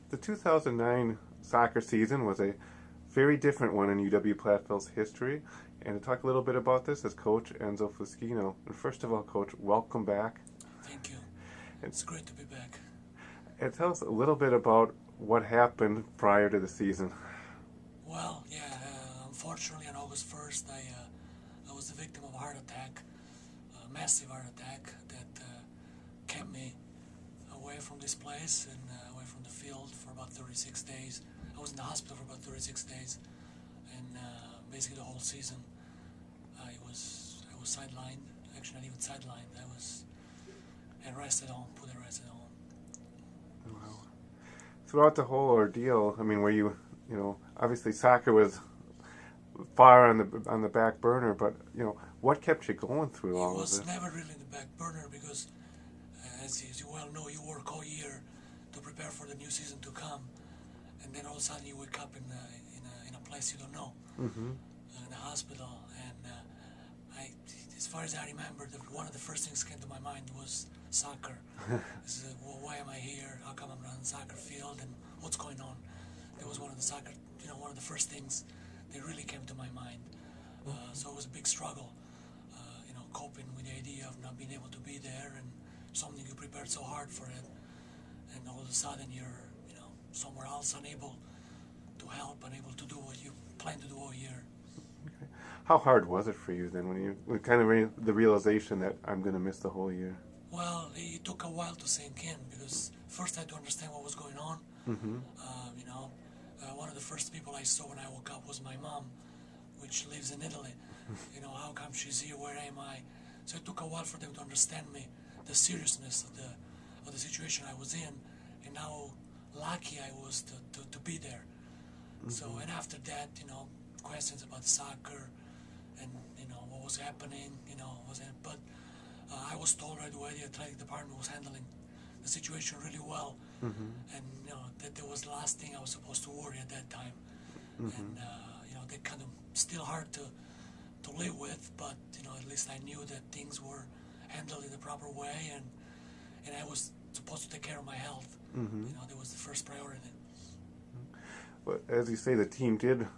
The 2009 soccer season was a very different one in UW-Platteville's history. And to talk a little bit about this is Coach Enzo Fuschino. And first of all, Coach, welcome back. Thank you. And, It's great to be back. and tell us a little bit about what happened prior to the season. Well, yeah, unfortunately on August 1st, I was the victim of a heart attack, a massive heart attack that kept me away from this place and away from the field for about 36 days. I was in the hospital for about 36 days, and basically the whole season I was sidelined. Actually, not even sidelined. I rested home, put a rest at home. Wow. Throughout the whole ordeal, I mean, were obviously soccer was far on the back burner, but what kept you going through all It of was this? never really in the back burner because, as you well know, you work all year to prepare for the new season to come, and then all of a sudden you wake up in a place you don't know, Mm-hmm. in a hospital. And as far as I remember, one of the first things that came to my mind was soccer. Well, why am I here? How come I'm not on the soccer field? And what's going on? That was one of the first things that really came to my mind. So it was a big struggle, coping with the idea of not being able to be there and something you prepared so hard for it, and all of a sudden you're, somewhere else, unable to help, unable to do what you planned to do all year. Okay. How hard was it for you then when kind of the realization that I'm going to miss the whole year? Well, it took a while to sink in because first I had to understand what was going on. Mm-hmm. One of the first people I saw when I woke up was my mom, which lives in Italy. How come she's here? Where am I? So it took a while for them to understand me, the seriousness of the situation I was in, and how lucky I was to be there. Mm-hmm. So, and after that, questions about soccer and, what was happening, but I was told right away the athletic department was handling the situation really well, Mm-hmm. and, that was the last thing I was supposed to worry at that time. Mm-hmm. And, they kind of still hard to live with, but, at least I knew that things were handled in the proper way, and I was supposed to take care of my health. Mm-hmm. That was the first priority. But as you say, the team did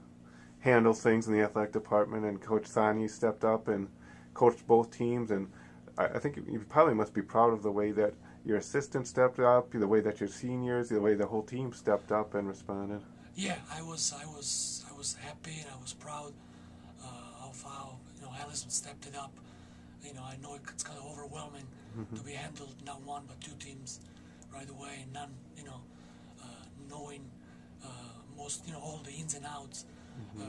handle things in the athletic department, and Coach Sani stepped up and coached both teams. And I think you probably must be proud of the way that your assistant stepped up, the way that your seniors, the way the whole team stepped up and responded. Yeah, I was happy and I was proud of how Allison stepped it up. I know it's kind of overwhelming to be handled not one but two teams right away, and none knowing most all the ins and outs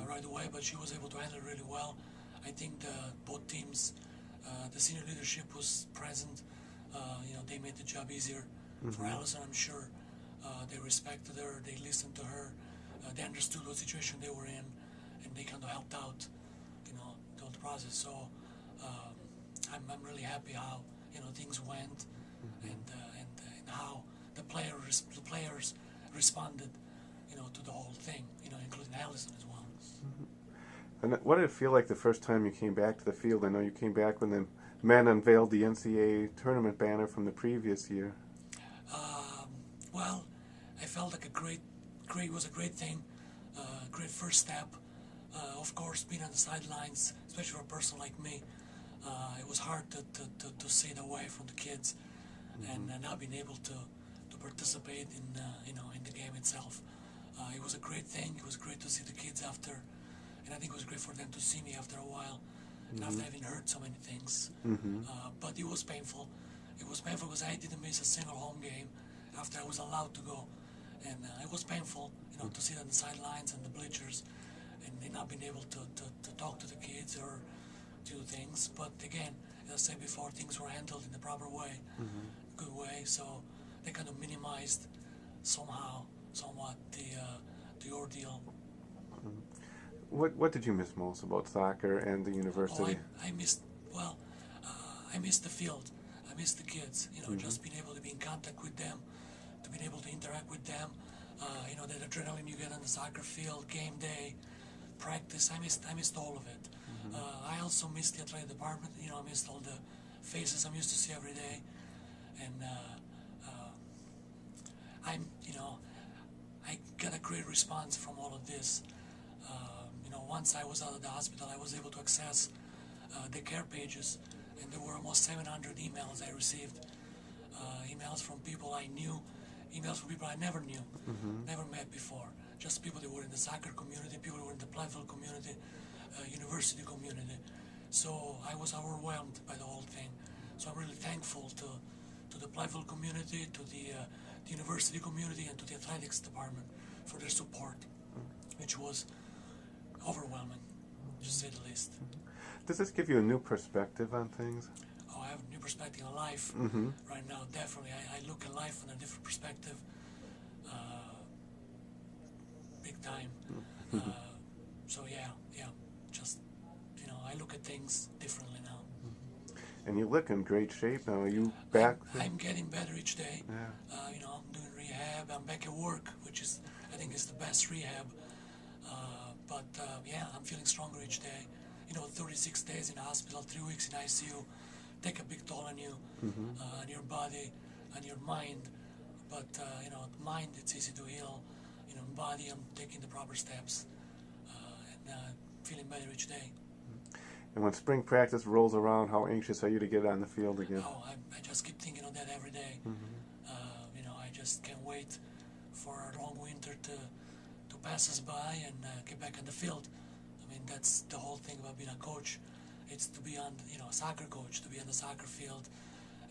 right away. But she was able to handle it really well. I think both teams, the senior leadership was present. They made the job easier for Allison, I'm sure. They respected her, they listened to her, they understood what situation they were in, and they kind of helped out, the whole process. So I'm really happy how things went, and how the players responded, to the whole thing, including Allison as well. And what did it feel like the first time you came back to the field? I know you came back when the men unveiled the NCAA tournament banner from the previous year. Well, I felt like it was a great thing, great first step. Of course, being on the sidelines, especially for a person like me, it was hard to sit away from the kids and not being able to participate in the game itself. It was a great thing. It was great to see the kids after, and I think it was great for them to see me after a while, and after having heard so many things. But it was painful. It was painful because I didn't miss a single home game after I was allowed to go, and it was painful, to sit on the sidelines and the bleachers, and not being able to talk to the kids or do things. But again, as I said before, things were handled in the proper way, good way. So they kind of minimized somewhat the ordeal. What did you miss most about soccer and the university? I missed the field. I missed the kids. Just being able to be in contact with them, to be able to interact with them. That adrenaline you get on the soccer field, game day, practice. I missed all of it. I also missed the athletic department. I missed all the faces I'm used to see every day, and I got a great response from all of this. Once I was out of the hospital, I was able to access the care pages, and there were almost 700 emails I received. Emails from people I knew, emails from people I never knew, never met before. Just people that were in the soccer community, people who were in the Platteville community, university community. So I was overwhelmed by the whole thing. So I'm really thankful to the Platteville community, to the university community, and to the athletics department for their support, which was overwhelming, to say the least. Does this give you a new perspective on things? Oh, I have a new perspective on life right now, definitely. I look at life from a different perspective, big time. So yeah, just, I look at things differently now. And you look in great shape now. Are you back? I'm getting better each day. Yeah. I'm doing rehab. I'm back at work, which I think is the best rehab. But I'm feeling stronger each day. 36 days in the hospital, 3 weeks in ICU, take a big toll on you, on your body, on your mind. But mind, it's easy to heal. Body, I'm taking the proper steps, and feeling better each day. And when spring practice rolls around, how anxious are you to get on the field again? Oh, I just keep thinking of that every day. I just can't wait for a long winter to pass us by and get back on the field. I mean, that's the whole thing about being a coach. It's to be on, a soccer coach, to be on the soccer field,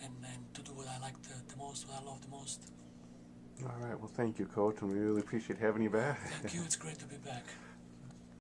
and to do what I like the most, what I love the most. All right. Well, thank you, Coach, and we really appreciate having you back. Thank you. It's great to be back.